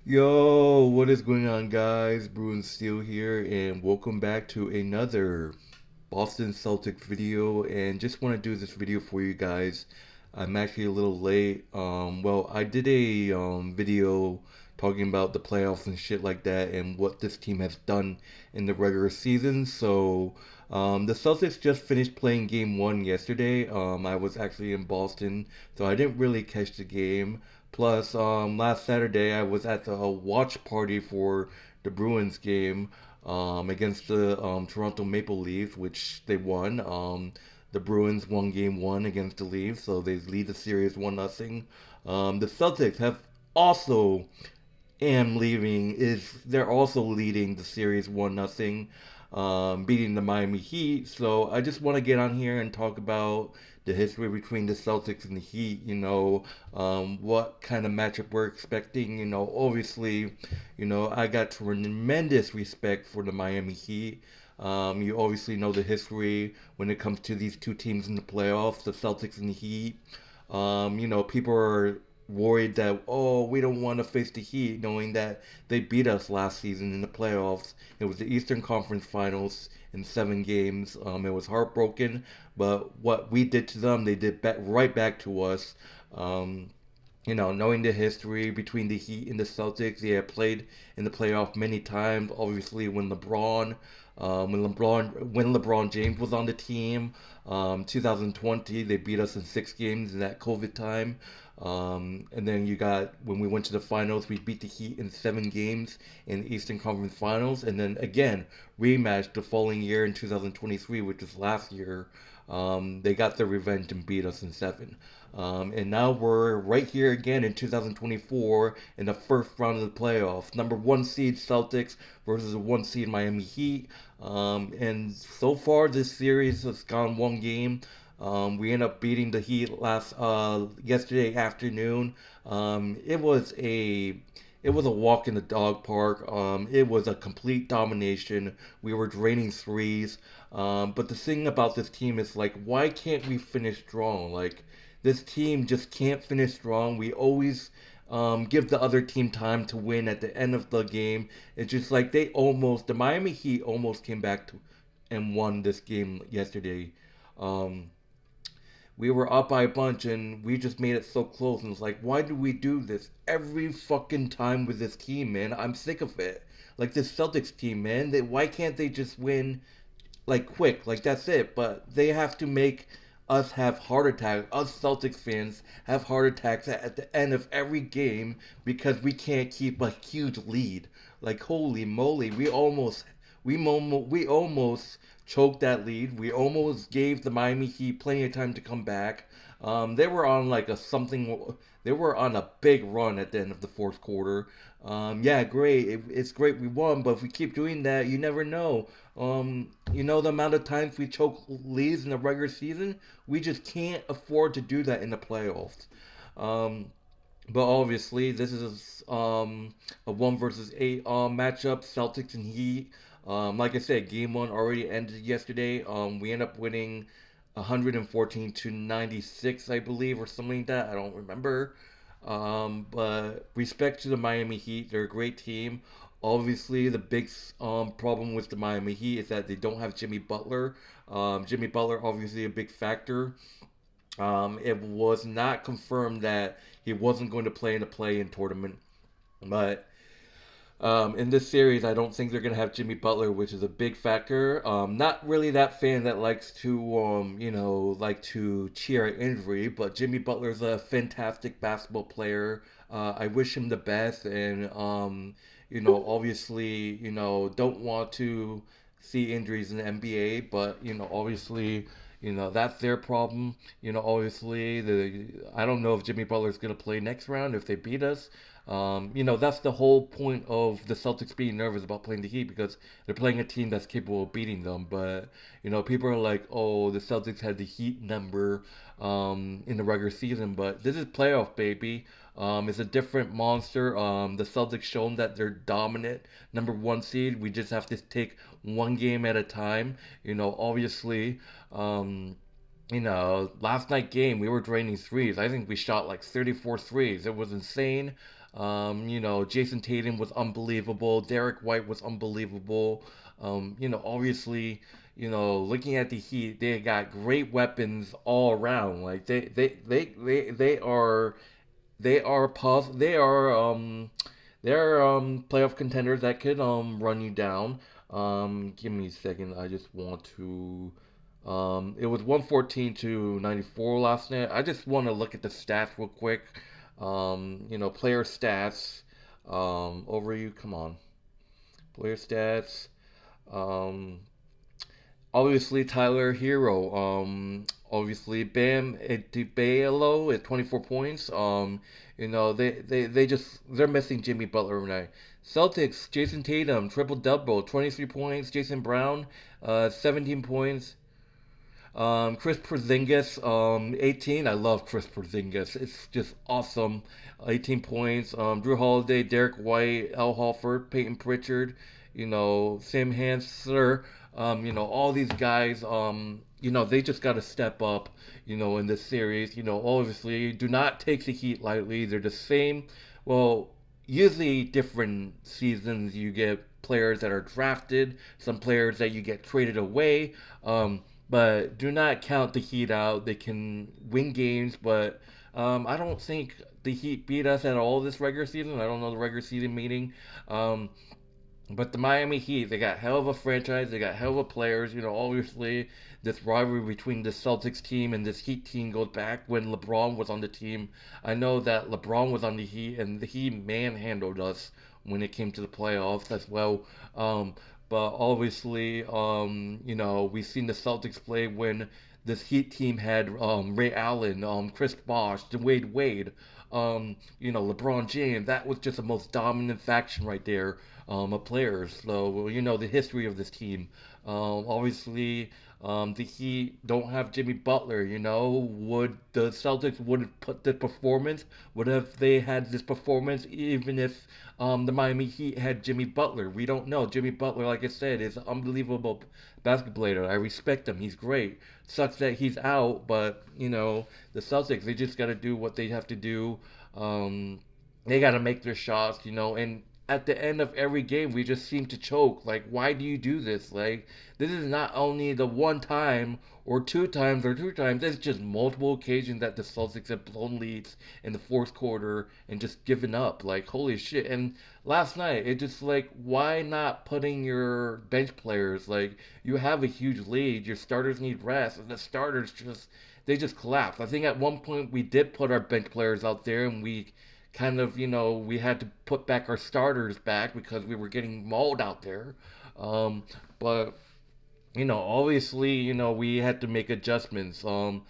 Yo, what is going on, guys? Bruin Steel here, and welcome back to another Boston Celtics video. And just want to do this video for you guys. I'm actually a little late. Well, I did a video talking about the playoffs and shit like that, and what this team has done in the regular season. The Celtics just finished playing Game One yesterday. I was actually in Boston, so I didn't really catch the game. Plus, last Saturday I was at the watch party for the Bruins game against the Toronto Maple Leafs, which they won. The Bruins won Game One against the Leafs, so they lead the series 1-0. The Celtics have also am leaving is they're also leading the series 1-0, beating the Miami Heat. So I just want to get on here and talk about the history between the Celtics and the Heat. What kind of matchup we're expecting. Obviously, I got tremendous respect for the Miami Heat. You obviously know the history when it comes to these two teams in the playoffs, the Celtics and the Heat. People are worried that, oh, we don't want to face the Heat, knowing that they beat us last season in the playoffs. It was the Eastern Conference Finals in 7 games. It was heartbroken, but what we did to them, they did right back to us. Um, Knowing the history between the Heat and the Celtics, they have played in the playoff many times. Obviously, when LeBron James was on the team, 2020, they beat us in 6 games in that COVID time. And then you got when we went to the finals, we beat the Heat in 7 games in the Eastern Conference Finals, and then again rematch the following year in 2023, which was last year. They got their revenge and beat us in 7. And now we're right here again in 2024 in the first round of the playoffs. Number one seed Celtics versus the one seed Miami Heat. And so far this series has gone 1 game. We ended up beating the Heat last yesterday afternoon. It was a walk in the dog park. It was a complete domination. We were draining threes. But the thing about this team is like, why can't we finish strong? Like, this team just can't finish strong. We always give the other team time to win at the end of the game. It's just like the Miami Heat almost came back to and won this game yesterday. Um, we were up by a bunch and we just made it so close. And it's like, why do we do this every fucking time with this team, man? I'm sick of it. Like this Celtics team, man. Why can't they just win like quick? Like that's it. But they have to make us have heart attacks. Us Celtics fans have heart attacks at the end of every game because we can't keep a huge lead. Like holy moly, we almost choked that lead. We almost gave the Miami Heat plenty of time to come back. They were on like a something. They were on a big run at the end of the fourth quarter. Yeah, great. It's great we won, but if we keep doing that, you never know. The amount of times we choke leads in the regular season, we just can't afford to do that in the playoffs. Um, but obviously, this is a 1 versus 8 matchup, Celtics and Heat. Like I said, game one already ended yesterday. We end up winning 114 to 96, I believe, or something like that. I don't remember. But respect to the Miami Heat, they're a great team. Obviously, the big problem with the Miami Heat is that they don't have Jimmy Butler. Jimmy Butler, obviously, a big factor. It was not confirmed that he wasn't going to play in the play-in tournament, but in this series, I don't think they're going to have Jimmy Butler, which is a big factor. Not really that fan that likes to, like to cheer at injury, but Jimmy Butler's a fantastic basketball player. I wish him the best, and obviously, don't want to see injuries in the NBA, but obviously, that's their problem. Obviously, I don't know if Jimmy Butler's gonna play next round if they beat us. That's the whole point of the Celtics being nervous about playing the Heat because they're playing a team that's capable of beating them. But people are like, oh, the Celtics had the Heat number in the regular season, but this is playoff, baby. It's a different monster. The Celtics shown that they're dominant, number one seed. We just have to take 1 game at a time. Obviously. last night game we were draining threes. I think we shot like 34 threes. It was insane. Jason Tatum was unbelievable. Derek White was unbelievable. Obviously, looking at the Heat, they got great weapons all around. Like they're playoff contenders that could run you down. Give me a second. I just want to. It was 114 to 94 last night. I just want to look at the stats real quick. Player stats. Over you. Come on. Player stats. Um, Obviously Tyler Hero. Obviously Bam Adebayo at 24 points. They're missing Jimmy Butler tonight. Celtics, Jason Tatum, triple double, 23 points. Jason Brown, 17 points. Chris Porzingis, 18. I love Chris Porzingis. It's just awesome. 18 points. Drew Holiday, Derek White, Al Horford, Peyton Pritchard, Sam Hanser, all these guys, they just got to step up, in this series. Obviously, do not take the Heat lightly. They're the same. Well, usually different seasons you get players that are drafted, some players that you get traded away. But do not count the Heat out. They can win games, but I don't think the Heat beat us at all this regular season. I don't know the regular season meeting. Um, but the Miami Heat, they got hell of a franchise. They got hell of a players. Obviously, this rivalry between the Celtics team and this Heat team goes back when LeBron was on the team. I know that LeBron was on the Heat, and the Heat manhandled us when it came to the playoffs as well. Um, but obviously, we've seen the Celtics play when this Heat team had Ray Allen, Chris Bosh, Dwayne Wade, LeBron James. That was just the most dominant faction right there of players. So, the history of this team. Obviously, the Heat don't have Jimmy Butler. Would the Celtics would have put the performance? Would have they had this performance even if the Miami Heat had Jimmy Butler? We don't know. Jimmy Butler, like I said, is an unbelievable basketball player. I respect him. He's great. Sucks that he's out, but the Celtics, they just got to do what they have to do. Um, they got to make their shots, and at the end of every game, we just seem to choke. Like, why do you do this? Like, this is not only the one time or two times or two times, it's just multiple occasions that the Celtics have blown leads in the fourth quarter and just given up. Like, holy shit. And last night, it just like, why not putting your bench players? Like, you have a huge lead, your starters need rest, and the starters they just collapse. I think at one point we did put our bench players out there and we kind of, we had to put back our starters back because we were getting mauled out there. But obviously, we had to make adjustments. Joe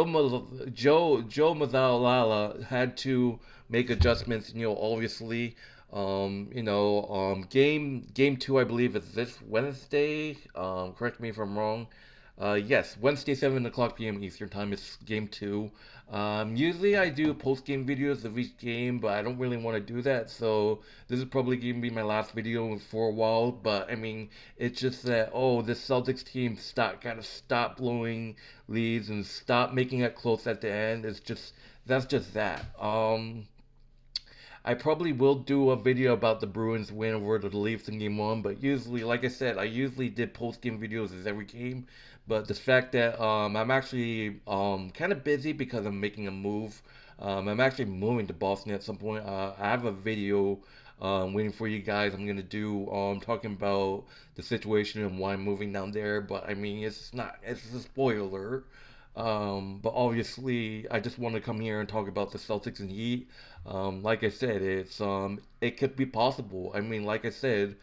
Mazzalala had to make adjustments. Obviously, game two, I believe, is this Wednesday. Correct me if I'm wrong. Yes, Wednesday, 7 o'clock p.m. Eastern time is game two. Usually I do post game videos of each game, but I don't really want to do that. So this is probably going to be my last video for a while. But I mean, it's just that this Celtics team gotta stop blowing leads and stop making it close at the end. That's just that. I probably will do a video about the Bruins win over the Leafs in game one, but usually, like I said, I usually did post game videos as every game. But the fact that I'm actually kind of busy because I'm making a move. I'm actually moving to Boston at some point. I have a video waiting for you guys. I'm gonna do talking about the situation and why I'm moving down there. But I mean, it's a spoiler. But obviously, I just want to come here and talk about the Celtics and Heat. Like I said, it could be possible. I mean, like I said,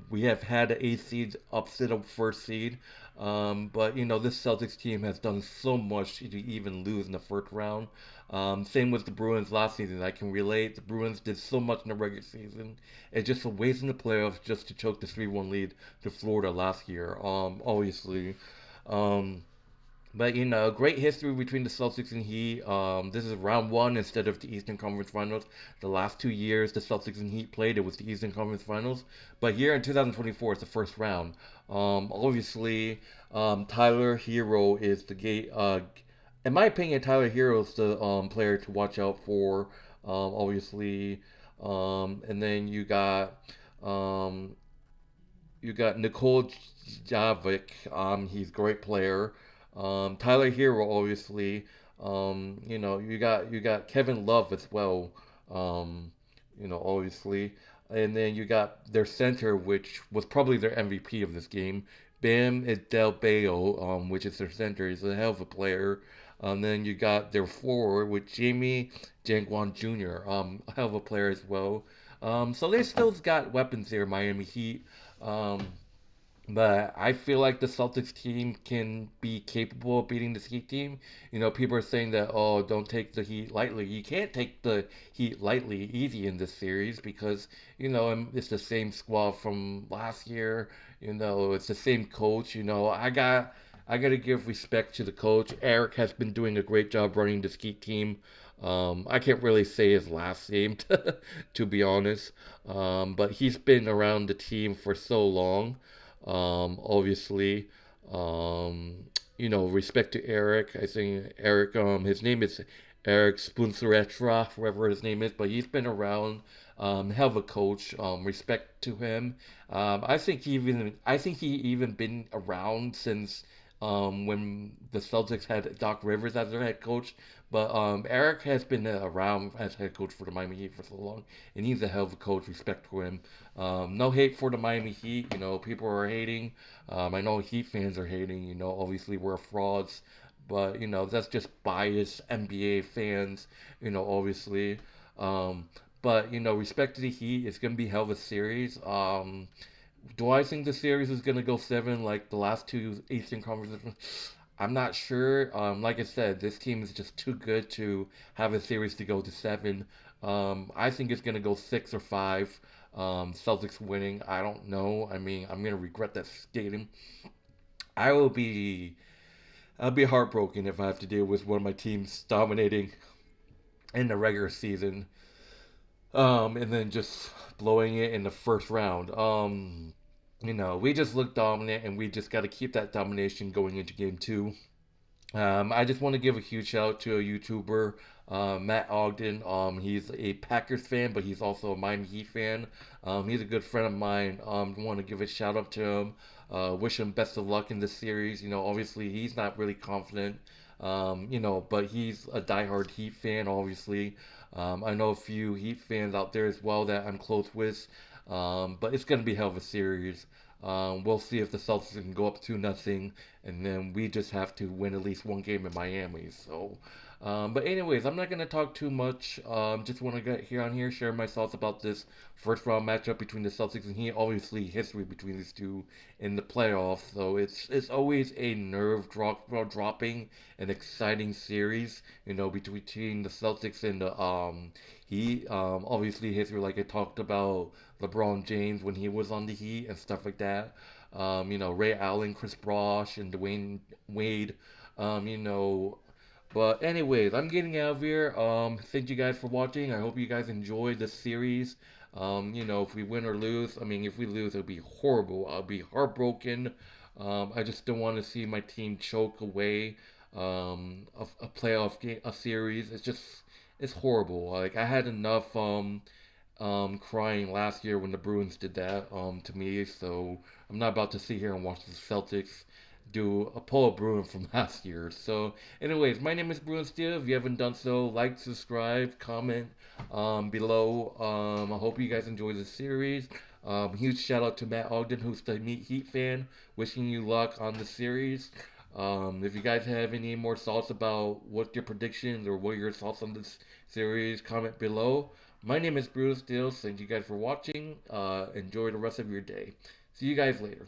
we have had the eighth seed upset of first seed. But this Celtics team has done so much to even lose in the first round. Same with the Bruins last season. I can relate. The Bruins did so much in the regular season. It's just a waste in the playoffs just to choke the 3-1 lead to Florida last year. Obviously. Um, But great history between the Celtics and Heat. This is round one instead of the Eastern Conference Finals. The last 2 years the Celtics and Heat played, it was the Eastern Conference Finals. But here in 2024, it's the first round. Obviously, Tyler Hero is the gate. In my opinion, Tyler Hero is the player to watch out for. Obviously, and then um, you got Nicole Javik. He's a great player. Tyler Hero, obviously. You got Kevin Love as well. Um, obviously, and then you got their center, which was probably their MVP of this game. Bam Bayo, which is their center. He's a hell of a player. Then you got their forward with Jamie Jangwan Jr., a hell of a player as well. So they still got weapons there, Miami Heat. Um, but I feel like the Celtics team can be capable of beating this Heat team. People are saying that, oh, don't take the Heat lightly. You can't take the Heat lightly, easy in this series because, it's the same squad from last year. It's the same coach. I got to give respect to the coach. Eric has been doing a great job running this Heat team. I can't really say his last name, to be honest. But he's been around the team for so long. Obviously, um, respect to Eric. I think Eric, his name is Eric Spoonseretra, whoever his name is, but he's been around. Hell of a coach. Respect to him. I think he even been around since when the Celtics had Doc Rivers as their head coach. But Eric has been around as head coach for the Miami Heat for so long, and he's a hell of a coach. Respect for him. No hate for the Miami Heat. People are hating. I know Heat fans are hating. Obviously we're frauds, but that's just biased NBA fans. Obviously. Um, but respect to the Heat. It's gonna be hell of a series. Do I think the series is gonna go seven like the last two Eastern Conference? I'm not sure. Like I said, this team is just too good to have a series to go to seven. I think it's gonna go six or five. Celtics winning. I don't know. I mean, I'm gonna regret that stating. I will be. I'll be heartbroken if I have to deal with one of my teams dominating in the regular season, and then just blowing it in the first round. We just look dominant, and we just got to keep that domination going into game two. I just want to give a huge shout out to a YouTuber, Matt Ogden. He's a Packers fan, but he's also a Miami Heat fan. He's a good friend of mine. Want to give a shout out to him. Wish him best of luck in this series. Obviously he's not really confident. But he's a diehard Heat fan. Obviously, I know a few Heat fans out there as well that I'm close with. But it's gonna be a hell of a series. We'll see if the Celtics can go up 2-0, and then we just have to win at least one game in Miami. So, but anyways, I'm not gonna talk too much. Just want to get here on here, share my thoughts about this first round matchup between the Celtics and Heat. Obviously, history between these two in the playoffs, so it's always a dropping and exciting series. Between the Celtics and the Heat. Obviously, history like I talked about LeBron James when he was on the Heat and stuff like that. Ray Allen, Chris Bosh, and Dwayne Wade. Um, you know, but anyways, I'm getting out of here. Thank you guys for watching. I hope you guys enjoyed this series. If we win or lose, I mean, if we lose, it'll be horrible. I'll be heartbroken. I just don't want to see my team choke away a playoff game, a series. It's horrible. Like I had enough crying last year when the Bruins did that to me. So I'm not about to sit here and watch the Celtics do a Paul Bruin from last year. So, anyways, my name is Bruin Steele. If you haven't done so, like, subscribe, comment below. I hope you guys enjoy the series. Huge shout out to Matt Ogden, who's the Meat Heat fan. Wishing you luck on the series. If you guys have any more thoughts about what your predictions or what your thoughts on this series, comment below. My name is Bruce Steele. Thank you guys for watching. Enjoy the rest of your day. See you guys later.